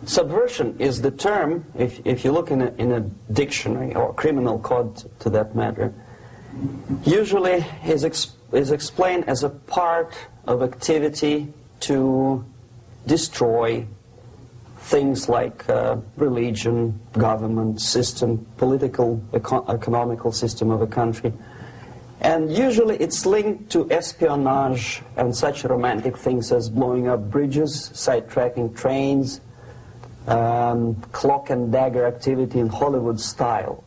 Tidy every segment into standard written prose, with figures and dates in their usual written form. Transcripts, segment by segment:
Subversion is the term, if you look in a dictionary or criminal code to that matter, usually is explained as a part of activity to destroy things like religion, government, system, political, economical system of a country. And usually it's linked to espionage and such romantic things as blowing up bridges, sidetracking trains, cloak and dagger activity in Hollywood style.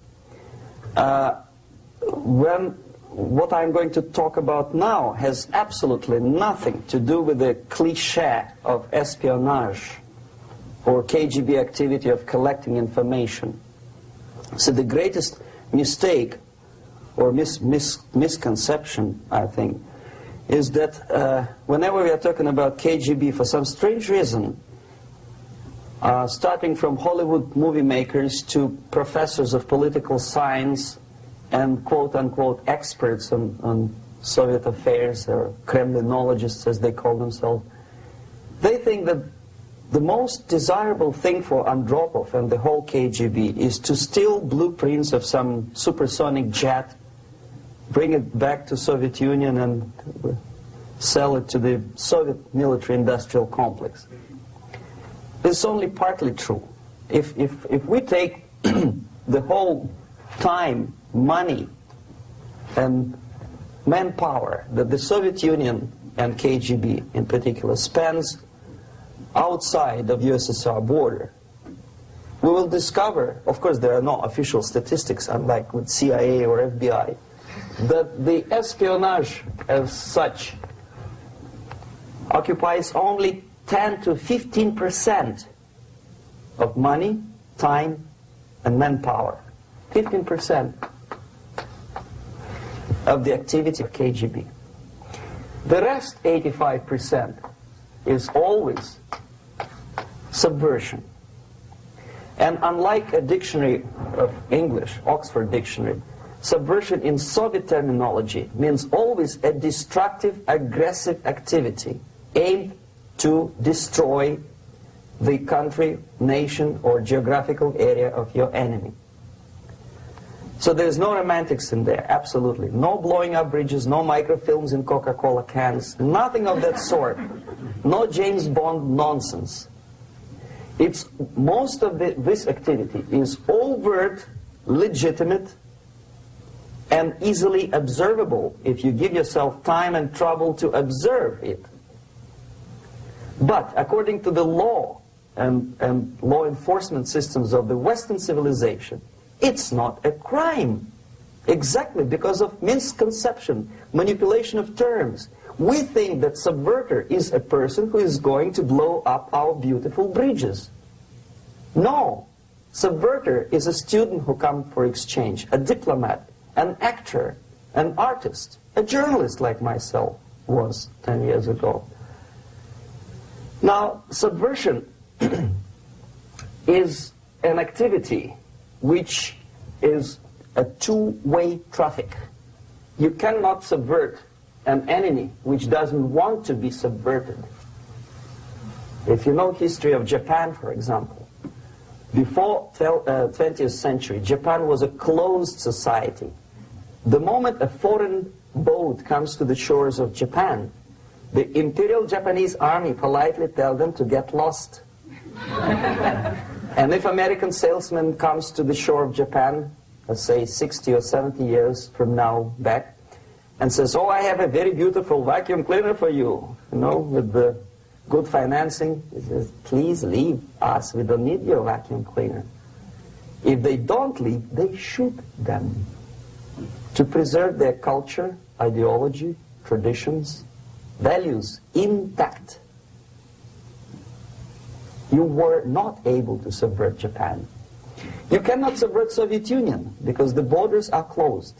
What I'm going to talk about now has absolutely nothing to do with the cliché of espionage or KGB activity of collecting information. So the greatest mistake or misconception, I think, is that whenever we are talking about KGB, for some strange reason, starting from Hollywood movie makers to professors of political science and quote-unquote experts on Soviet affairs, or Kremlinologists as they call themselves, they think that the most desirable thing for Andropov and the whole KGB is to steal blueprints of some supersonic jet, bring it back to Soviet Union and sell it to the Soviet military-industrial complex. This is only partly true. If we take the whole time, money, and manpower that the Soviet Union and KGB in particular spends outside of USSR border, we will discover, of course there are no official statistics unlike with CIA or FBI, that the espionage as such occupies only 10 to 15% of money, time, and manpower. 15% of the activity of KGB. The rest, 85%, is always subversion. And unlike a dictionary of English, Oxford Dictionary, subversion in Soviet terminology means always a destructive, aggressive activity aimed to destroy the country, nation, or geographical area of your enemy. So there's no romantics in there, absolutely. No blowing up bridges, no microfilms in Coca-Cola cans, nothing of that sort. No James Bond nonsense. It's most of this activity is overt, legitimate, and easily observable if you give yourself time and trouble to observe it. But according to the law and law enforcement systems of the Western civilization, it's not a crime. Exactly because of misconception, manipulation of terms. We think that subverter is a person who is going to blow up our beautiful bridges. No. Subverter is a student who comes for exchange, a diplomat, an actor, an artist, a journalist like myself was 10 years ago. Now, subversion is an activity which is a two-way traffic. You cannot subvert an enemy which doesn't want to be subverted. If you know history of Japan, for example, before 20th century, Japan was a closed society. The moment a foreign boat comes to the shores of Japan, the Imperial Japanese Army politely tells them to get lost. And if American salesman comes to the shore of Japan, let's say 60 or 70 years from now back, and says, oh, I have a very beautiful vacuum cleaner for you, with the good financing, he says, please leave us, we don't need your vacuum cleaner. If they don't leave, they shoot them to preserve their culture, ideology, traditions, values intact. You were not able to subvert Japan. You cannot subvert Soviet Union because the borders are closed.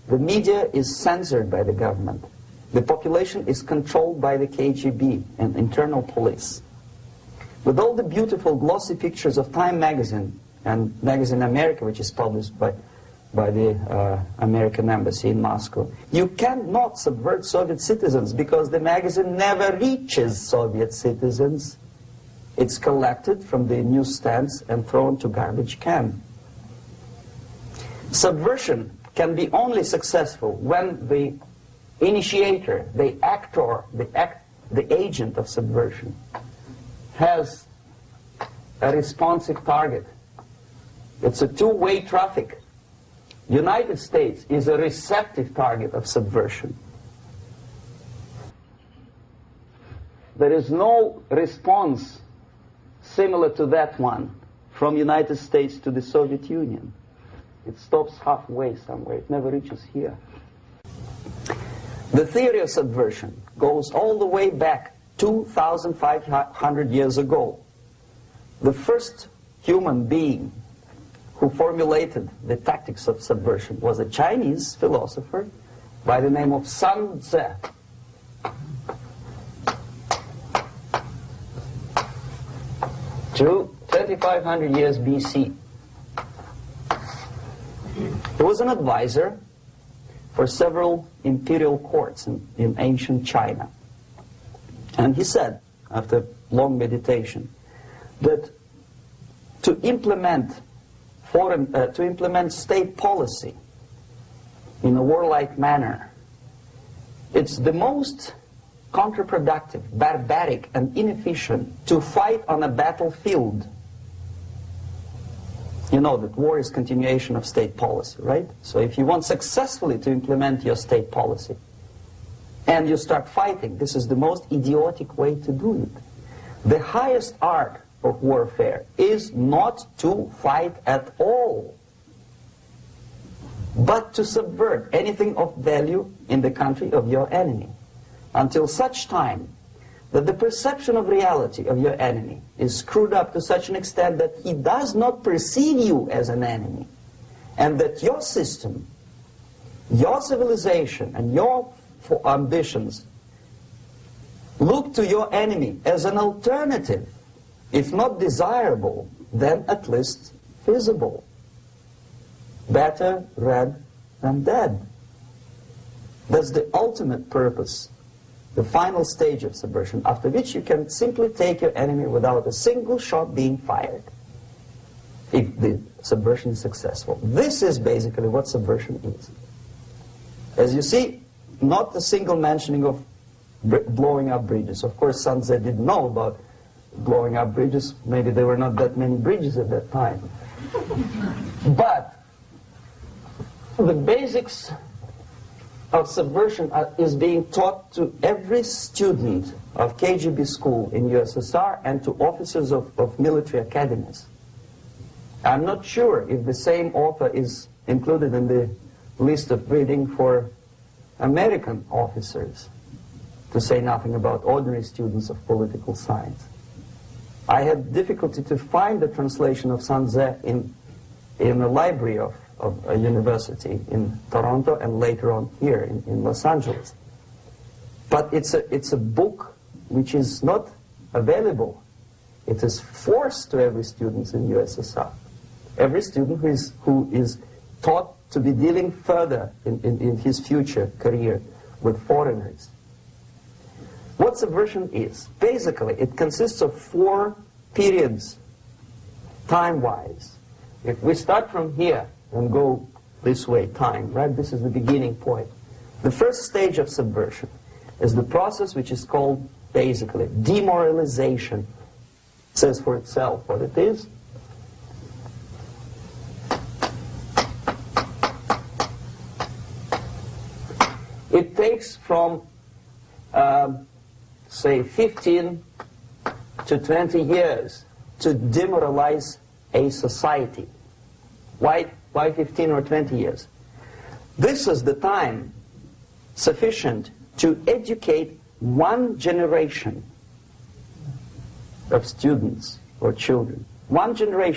The media is censored by the government. The population is controlled by the KGB and internal police. With all the beautiful glossy pictures of Time magazine and Magazine America, which is published by the American embassy in Moscow, you cannot subvert Soviet citizens because the magazine never reaches Soviet citizens. It's collected from the newsstands and thrown to garbage can. Subversion can be only successful when the initiator, the actor, the agent of subversion has a responsive target. It's a two-way traffic. United States is a receptive target of subversion. There is no response similar to that one from United States to the Soviet Union. It stops halfway somewhere. It never reaches here. The theory of subversion goes all the way back 2,500 years ago. The first human being who formulated the tactics of subversion was a Chinese philosopher by the name of Sun Tzu. 2,500 years BC. He was an advisor for several imperial courts in ancient China. And he said, after long meditation, that to implement state policy in a warlike manner, it's the most counterproductive, barbaric, and inefficient to fight on a battlefield. You know that war is continuation of state policy, right? So if you want successfully to implement your state policy, and you start fighting, this is the most idiotic way to do it. The highest art of warfare is not to fight at all, but to subvert anything of value in the country of your enemy, until such time that the perception of reality of your enemy is screwed up to such an extent that he does not perceive you as an enemy, and that your system, your civilization, and your ambitions look to your enemy as an alternative, if not desirable, then at least feasible. Better red than dead. That's the ultimate purpose, the final stage of subversion, after which you can simply take your enemy without a single shot being fired, if the subversion is successful. This is basically what subversion is. As you see, not a single mentioning of blowing up bridges. Of course, Sun Tzu didn't know about blowing up bridges. Maybe there were not that many bridges at that time. But the basics of subversion is being taught to every student of KGB school in USSR and to officers of military academies. I'm not sure if the same author is included in the list of reading for American officers, to say nothing about ordinary students of political science. I had difficulty to find the translation of Sun Tzu in the library of a university in Toronto and later on here in Los Angeles. But it's a book which is not available. It is forced to every student in USSR. Every student who is taught to be dealing further in his future career with foreigners. What subversion is? Basically, it consists of 4 periods, time-wise. If we start from here and go this way, time, right? This is the beginning point. The first stage of subversion is the process which is called, basically, demoralization. It says for itself what it is. It takes from, say, 15 to 20 years to demoralize a society. Why 15 or 20 years? This is the time sufficient to educate one generation of students or children. One generation.